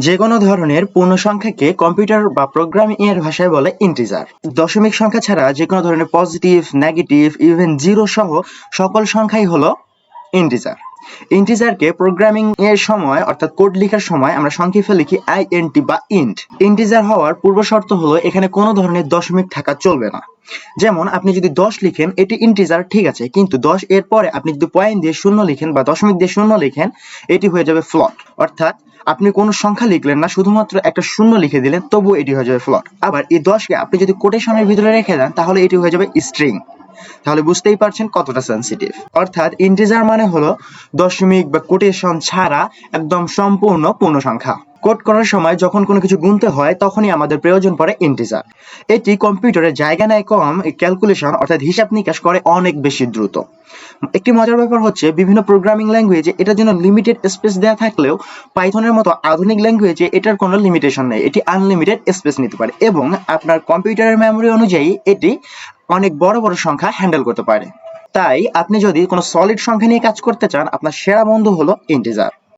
যে কোনো ধরনের পূর্ণ সংখ্যাকে কম্পিউটার বা প্রোগ্রামিং এর ভাষায় বলে ইন্টিজার। দশমিক সংখ্যা ছাড়া যে কোনো ধরনের পজিটিভ, নেগেটিভ, ইভেন জিরো সহ সকল সংখ্যাই হলো ইন্টিজার। ইন্টিজারকে প্রোগ্রামিং এর সময় অর্থাৎ কোড লেখার সময় আমরা সংক্ষেপে লিখি INT বা ইন্ট। ইন্টিজার হওয়ার পূর্ব শর্ত হলো এখানে কোনো ধরনের দশমিক থাকা চলবে না। যেমন আপনি যদি 10 লিখেন এটি ইন্টিজার, ঠিক আছে, কিন্তু 10 এর পরে আপনি যদি পয়েন্ট দিয়ে শূন্য লিখেন বা দশমিক দিয়ে শূন্য লিখেন এটি হয়ে যাবে ফ্লট। অর্থাৎ আপনি কোনো সংখ্যা লিখলেন না, শুধুমাত্র একটা শূন্য লিখে দিলেন, তবুও এটি হয়ে যাবে ফ্লট। আবার এই 10কে আপনি যদি কোটেশনের ভিতরে রেখে দেন তাহলে এটি হয়ে যাবে স্ট্রিং। তাহলে বুঝতেই পারছেন কতটা সেনসিটিভ। অর্থাৎ ইন্টিজার মানে হলো দশমিক বা কোটেশন ছাড়া একদম সম্পূর্ণ পূর্ণ সংখ্যা। কোড করার সময় যখন কোনো কিছু গুনতে হয় তখনই আমাদের প্রয়োজন পড়ে ইন্টিজার। এটি কম্পিউটারে জায়গা নেয় কম, ক্যালকুলেশন অর্থাৎ হিসাব নিকাশ করে অনেক বেশি দ্রুত। একটি মজার ব্যাপার হচ্ছে বিভিন্ন প্রোগ্রামিং ল্যাঙ্গুয়েজে এটার জন্য লিমিটেড স্পেস দেওয়া থাকলেও পাইথনের মতো আধুনিক ল্যাঙ্গুয়েজে এটার কোনো লিমিটেশন নেই, এটি আনলিমিটেড স্পেস নিতে পারে এবং আপনার কম্পিউটারের মেমোরি অনুযায়ী এটি অনেক বড় বড় সংখ্যা হ্যান্ডেল করতে পারে। তাই আপনি যদি কোনো সলিড সংখ্যা নিয়ে কাজ করতে চান আপনার সেরা বন্ধু হলো ইন্টিজার।